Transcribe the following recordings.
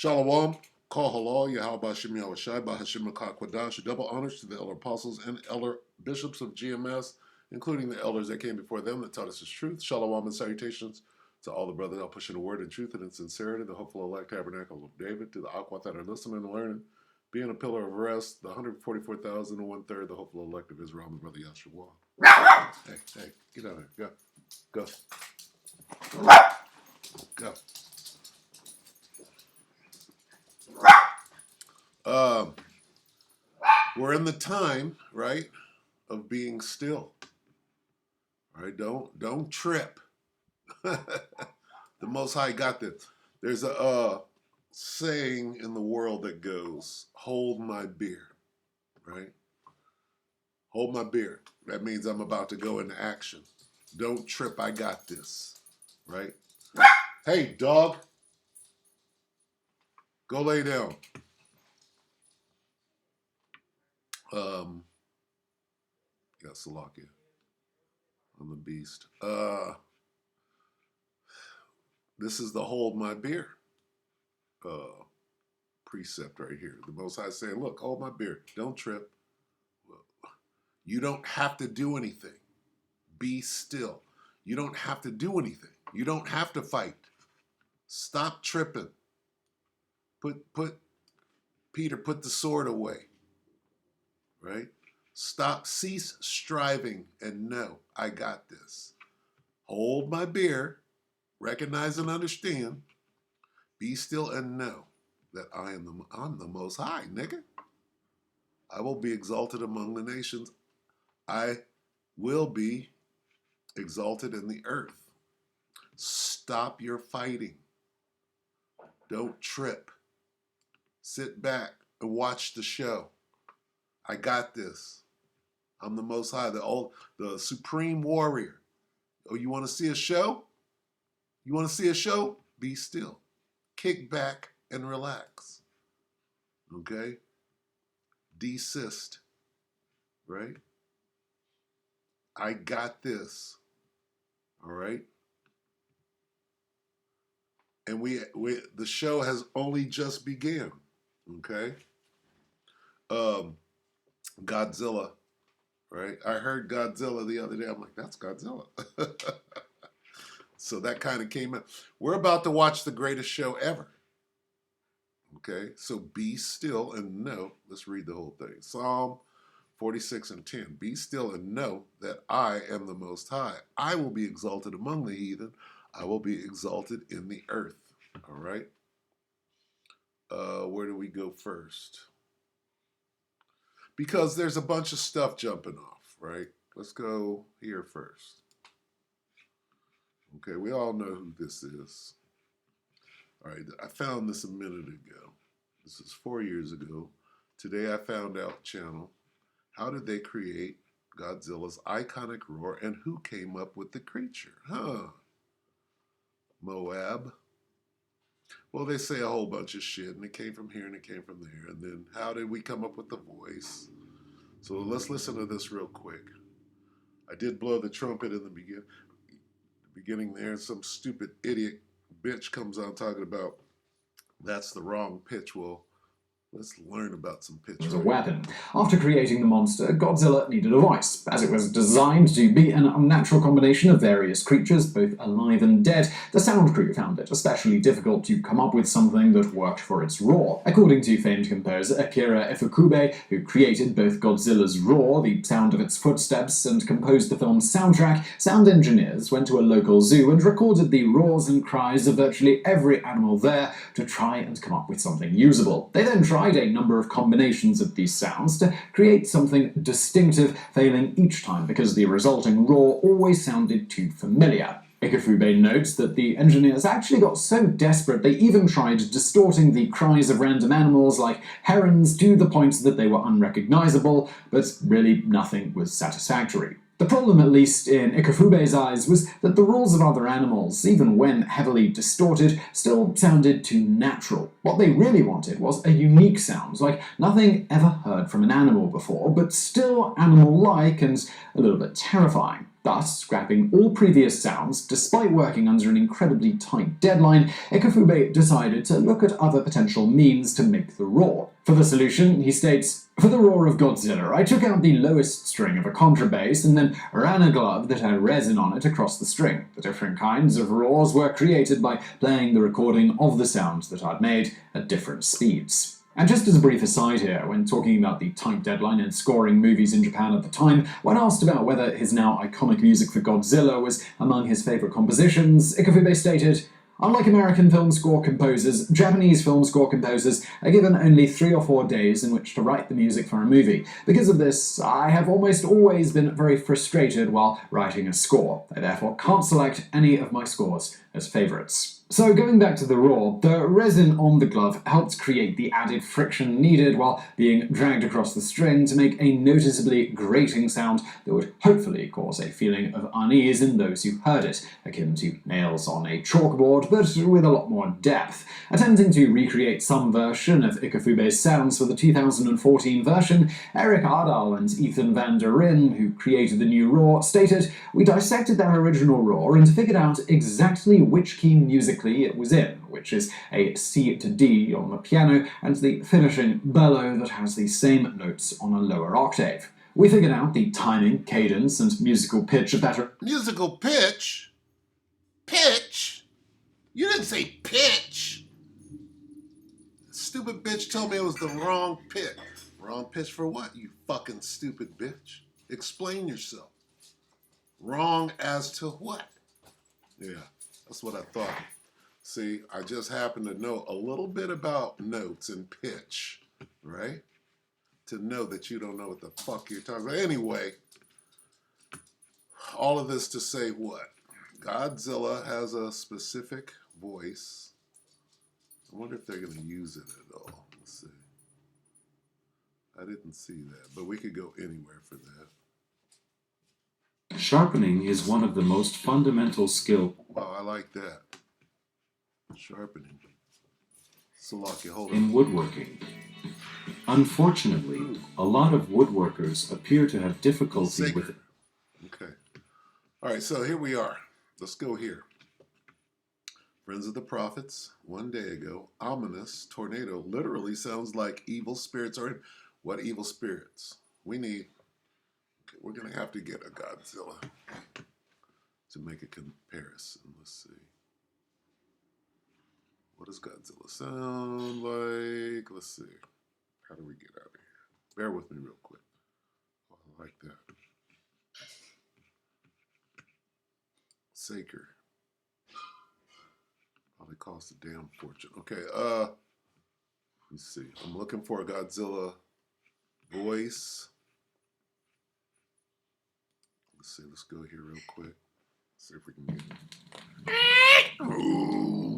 Shalom, Kol Halal, Yahweh Hashem Yahweh Shai, Bahashim Kwadash. Double honors to the elder apostles and elder bishops of GMS, including the elders that came before them that taught us His truth. Shalom and salutations to all the brothers out pushing the word in truth and in sincerity, the hopeful elect tabernacle of David, to the Aquat that are listening and learning, being a pillar of rest, the 144,000 and one-third, the hopeful elect of Israel, my brother Yahshua. Hey, get out of here. Go. We're in the time, right, of being still. Right? Don't trip. The Most High got this. There's a saying in the world that goes, "Hold my beer," right? Hold my beer. That means I'm about to go into action. Don't trip. I got this, right? Hey, dog. Go lay down. Got Salakia on the beast. This is the hold my beer precept right here. The Most High saying, look, hold my beer. Don't trip. You don't have to do anything. Be still. You don't have to do anything. You don't have to fight. Stop tripping. Peter, put the sword away. Right? Cease striving and know I got this. Hold my beer, recognize and understand, be still and know that I'm the Most High, nigga. I will be exalted among the nations. I will be exalted in the earth. Stop your fighting. Don't trip. Sit back and watch the show. I got this. I'm the Most High, the supreme warrior. Oh, you want to see a show? You want to see a show? Be still. Kick back and relax. Okay? Desist. Right? I got this. All right? And the show has only just began. Okay? Godzilla. Right? I heard Godzilla the other day. I'm like, that's Godzilla. So that kind of came out. We're about to watch the greatest show ever. Okay? So be still and know. Let's read the whole thing. Psalm 46 and 10. Be still and know that I am the Most High. I will be exalted among the heathen. I will be exalted in the earth. All right? Where do we go first? Because there's a bunch of stuff jumping off, right? Let's go here first. Okay, we all know who this is. All right, I found this a minute ago. This is 4 years ago. Today I found out channel. How did they create Godzilla's iconic roar and who came up with the creature? Moab. Well, they say a whole bunch of shit, and it came from here and it came from there. And then how did we come up with the voice? So let's listen to this real quick. I did blow the trumpet in the beginning there. Some stupid idiot bitch comes on talking about that's the wrong pitch. Well, let's learn about some pitch. As a weapon. After creating the monster, Godzilla needed a voice. As it was designed to be an unnatural combination of various creatures, both alive and dead, the sound crew found it especially difficult to come up with something that worked for its roar. According to famed composer Akira Ifukube, who created both Godzilla's roar, the sound of its footsteps, and composed the film's soundtrack, sound engineers went to a local zoo and recorded the roars and cries of virtually every animal there to try and come up with something usable. They then tried a number of combinations of these sounds to create something distinctive, failing each time because the resulting roar always sounded too familiar. Ikefube notes that the engineers actually got so desperate they even tried distorting the cries of random animals like herons to the point that they were unrecognizable, but really nothing was satisfactory. The problem, at least in Ikefube's eyes, was that the roars of other animals, even when heavily distorted, still sounded too natural. What they really wanted was a unique sound, like nothing ever heard from an animal before, but still animal-like and a little bit terrifying. Thus, scrapping all previous sounds, despite working under an incredibly tight deadline, Ikefube decided to look at other potential means to make the roar. For the solution, he states, "For the roar of Godzilla, I took out the lowest string of a contrabass and then ran a glove that had resin on it across the string. The different kinds of roars were created by playing the recording of the sounds that I'd made at different speeds." And just as a brief aside here, when talking about the tight deadline and scoring movies in Japan at the time, when asked about whether his now iconic music for Godzilla was among his favourite compositions, Ikefube stated, "Unlike American film score composers, Japanese film score composers are given only 3 or 4 days in which to write the music for a movie. Because of this, I have almost always been very frustrated while writing a score. I therefore can't select any of my scores as favourites." So going back to the roar, the resin on the glove helped create the added friction needed while being dragged across the string to make a noticeably grating sound that would hopefully cause a feeling of unease in those who heard it, akin to nails on a chalkboard, but with a lot more depth. Attempting to recreate some version of Ikefube's sounds for the 2014 version, Eric Ardal and Ethan Van der Ryn, who created the new roar, stated, "We dissected that original roar and figured out exactly which key musically it was in, which is a C to D on the piano, and the finishing bellow that has the same notes on a lower octave. We figured out the timing, cadence, and musical pitch of that." Musical pitch? Pitch? You didn't say pitch. Stupid bitch told me it was the wrong pitch. Wrong pitch for what, you fucking stupid bitch? Explain yourself. Wrong as to what? Yeah, that's what I thought. See, I just happen to know a little bit about notes and pitch, right? To know that you don't know what the fuck you're talking about. Anyway, all of this to say what? Godzilla has a specific voice. I wonder if they're going to use it at all. Let's see. I didn't see that, but we could go anywhere for that. Sharpening is one of the most fundamental skills. Wow, I like that. Sharpening. Salaki, hold on. In woodworking. Unfortunately, a lot of woodworkers appear to have difficulty with it. Okay. All right, so here we are. Let's go here. Friends of the Prophets, one day ago, ominous tornado literally sounds like evil spirits are in. What evil spirits? We need, we're going to have to get a Godzilla to make a comparison. Let's see. What does Godzilla sound like? Let's see. How do we get out of here? Bear with me real quick. Oh, I like that. Saker. Probably cost a damn fortune. Okay, let's see. I'm looking for a Godzilla voice. Let's see, let's go here real quick. See if we can get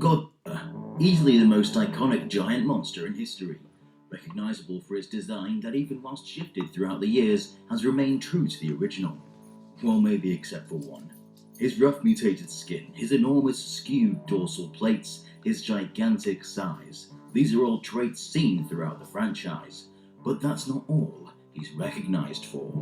God, easily the most iconic giant monster in history. Recognizable for its design that even whilst shifted throughout the years has remained true to the original. Well, maybe except for one. His rough mutated skin, his enormous skewed dorsal plates, his gigantic size. These are all traits seen throughout the franchise. But that's not all he's recognized for.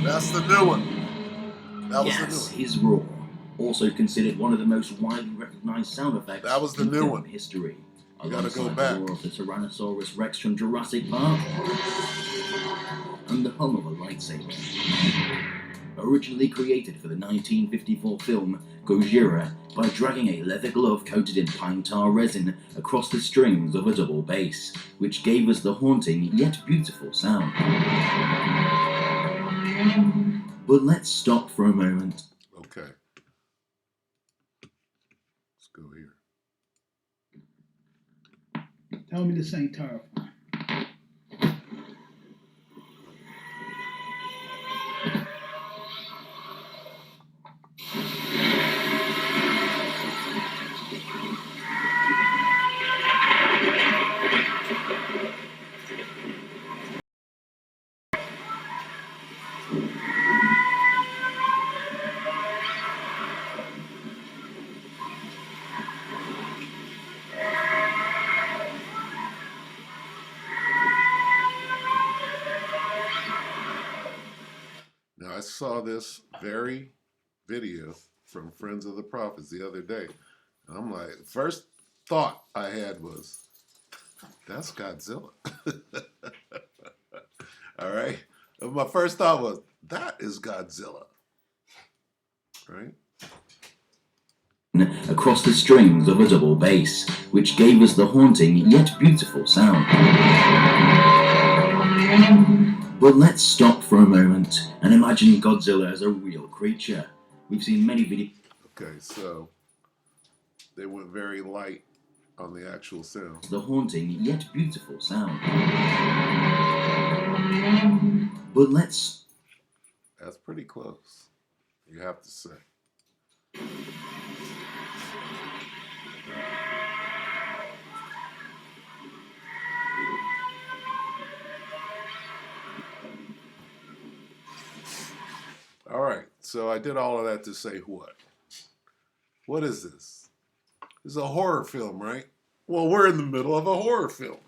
That's the new one. That was the new Yes, one. his roar. Also considered one of the most widely recognized sound effects That was the in new film one. history. You gotta go Alongside back. the roar of the Tyrannosaurus Rex from Jurassic Park and the hum of a lightsaber. Originally created for the 1954 film Gojira by dragging a leather glove coated in pine tar resin across the strings of a double bass, which gave us the haunting yet beautiful sound. But let's stop for a moment. Okay. Let's go here. Tell me this ain't terrifying. saw this very video from Friends of the Prophets the other day. And I'm like, first thought I had was, that's Godzilla. All right. My first thought was, that is Godzilla. Right? Across the strings of a double bass, which gave us the haunting yet beautiful sound. But let's stop for a moment and imagine Godzilla as a real creature. We've seen many videos. Okay, so they went very light on the actual sound. The haunting yet beautiful sound. But let's. That's pretty close, you have to say. All right, so I did all of that to say what? What is this? This is a horror film, right? Well, we're in the middle of a horror film.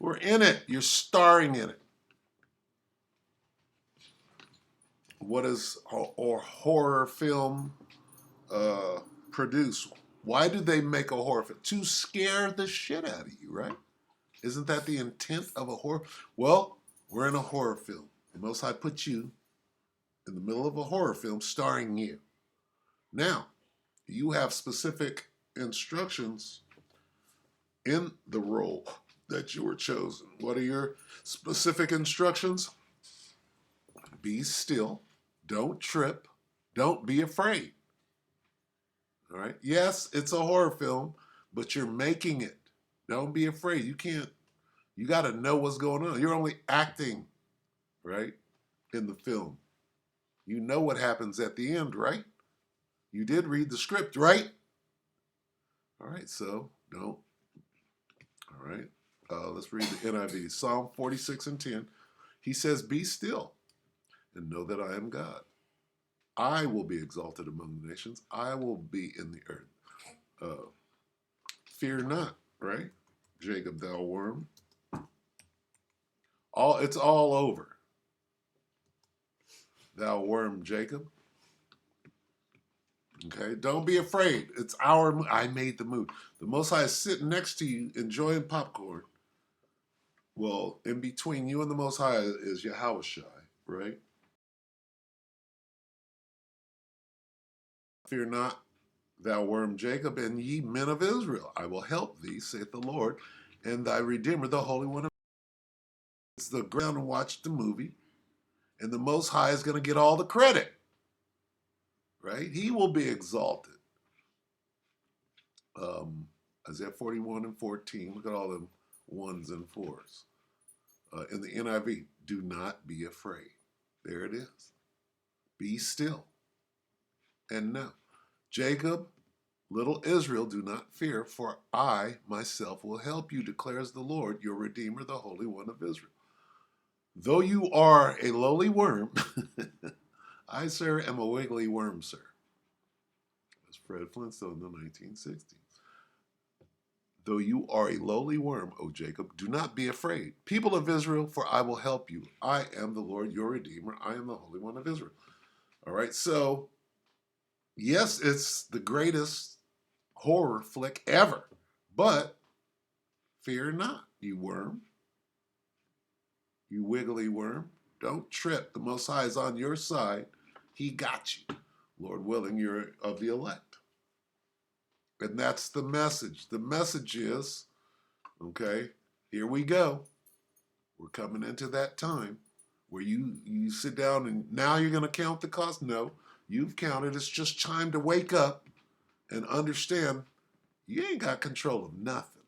We're in it. You're starring in it. What does a horror film produce? Why do they make a horror film? To scare the shit out of you, right? Isn't that the intent of a horror? Well, we're in a horror film. The Most High put you in the middle of a horror film starring you. Now, you have specific instructions in the role that you were chosen. What are your specific instructions? Be still. Don't trip. Don't be afraid. All right? Yes, it's a horror film, but you're making it. Don't be afraid. You got to know what's going on. You're only acting, right, in the film. You know what happens at the end, right? You did read the script, right? All right, so don't. All right, let's read the NIV. Psalm 46:10. He says, be still and know that I am God. I will be exalted among the nations. I will be in the earth. Fear not, right? Jacob, thou worm. It's all over. Thou worm, Jacob. Okay, don't be afraid. It's I made the move. The Most High is sitting next to you, enjoying popcorn. Well, in between you and the Most High is Yahushai, right? Fear not, thou worm Jacob, and ye men of Israel. I will help thee, saith the Lord, and thy Redeemer, the Holy One of Israel. It's the ground and watch the movie, and the Most High is going to get all the credit, right? He will be exalted. Isaiah 41:14. Look at all them ones and fours. In the NIV, do not be afraid. There it is. Be still and know. Jacob, little Israel, do not fear, for I myself will help you, declares the Lord, your Redeemer, the Holy One of Israel. Though you are a lowly worm, I, sir, am a wiggly worm, sir. That's Fred Flintstone in the 1960s. Though you are a lowly worm, O Jacob, do not be afraid. People of Israel, for I will help you. I am the Lord, your Redeemer. I am the Holy One of Israel. All right, so, yes, it's the greatest horror flick ever, but fear not, you worm. You wiggly worm. Don't trip. The Most High is on your side. He got you. Lord willing, you're of the elect. And that's the message. The message is, okay, here we go. We're coming into that time where you sit down and now you're going to count the cost. No, you've counted. It's just time to wake up and understand you ain't got control of nothing.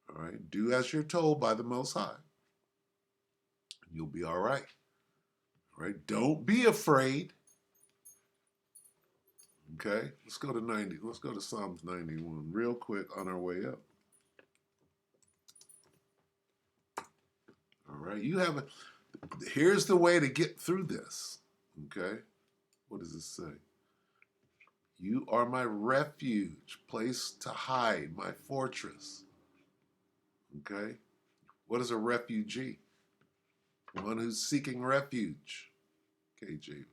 All right, do as you're told by the Most High. You'll be all right. All right, don't be afraid. Okay, let's go to 90. Let's go to Psalms 91 real quick on our way up. All right, here's the way to get through this. Okay, what does it say? You are my refuge, place to hide, my fortress. Okay, what is a refugee? one who's seeking refuge. KJV.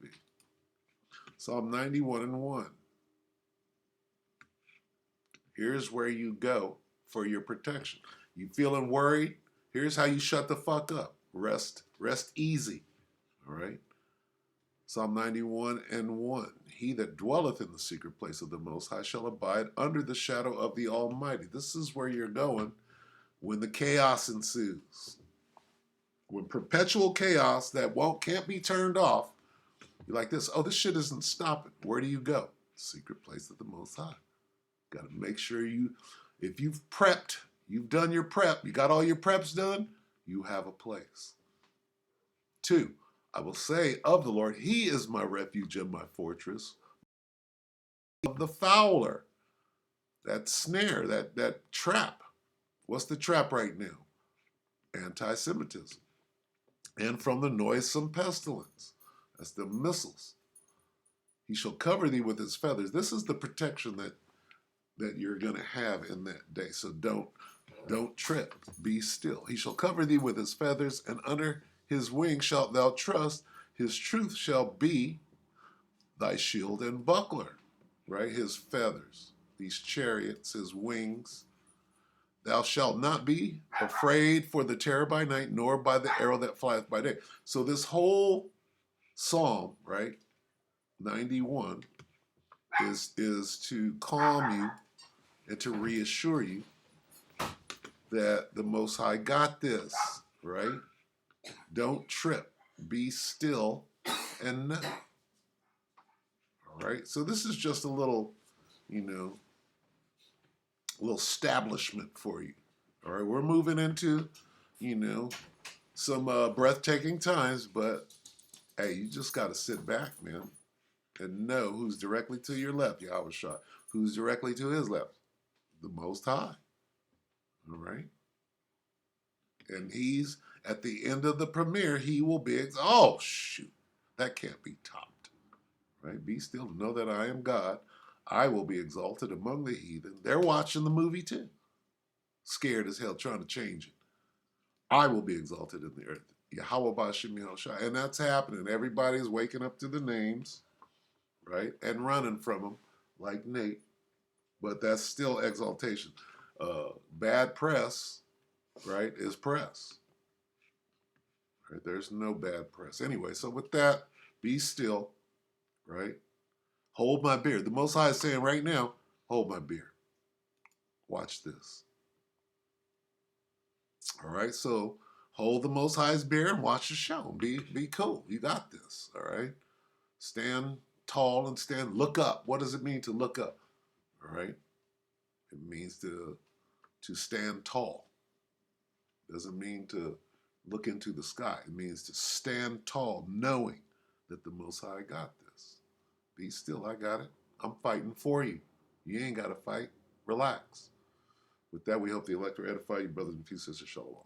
Psalm 91:1. Here's where you go for your protection. You feeling worried? Here's how you shut the fuck up. Rest easy. All right. Psalm 91:1. He that dwelleth in the secret place of the Most High shall abide under the shadow of the Almighty. This is where you're going when the chaos ensues. When perpetual chaos that can't be turned off, you're like this, oh, this shit isn't stopping. Where do you go? Secret place of the Most High. Got to make sure if you've prepped, you've done your prep, you got all your preps done, you have a place. 2, I will say of the Lord, he is my refuge and my fortress. Of the fowler, that snare, that trap. What's the trap right now? Anti-Semitism. And from the noisome pestilence. That's the missiles. He shall cover thee with his feathers. This is the protection that you're going to have in that day. So don't trip. Be still. He shall cover thee with his feathers, and under his wings shalt thou trust. His truth shall be thy shield and buckler. Right? His feathers, these chariots, his wings. Thou shalt not be afraid for the terror by night, nor by the arrow that flieth by day. So this whole psalm, right, 91, is to calm you and to reassure you that the Most High got this, right? Don't trip. Be still and know. All right? So this is just a little, little establishment for you. All right? We're moving into, some breathtaking times, but hey, you just got to sit back, man, and know who's directly to your left, Yahweh Shah, who's directly to his left, the Most High. All right? And he's, at the end of the premiere, he will be, oh, shoot, that can't be topped. Right? Be still and know that I am God. I will be exalted among the heathen. They're watching the movie too. Scared as hell, trying to change it. I will be exalted in the earth. Yahweh Bashim Yahushua. And that's happening. Everybody's waking up to the names, right? And running from them, like Nate. But that's still exaltation. Bad press, right, is press. Right? There's no bad press. Anyway, so with that, be still, right? Hold my beer. The Most High is saying right now, hold my beer. Watch this. All right, so hold the Most High's beer and watch the show. Be cool. You got this. All right. Stand tall and look up. What does it mean to look up? All right. It means to stand tall. It doesn't mean to look into the sky. It means to stand tall, knowing that the Most High got this. Be still. I got it. I'm fighting for you. You ain't got to fight. Relax. With that, we hope the elect will edify you, brothers and sisters. Shalom.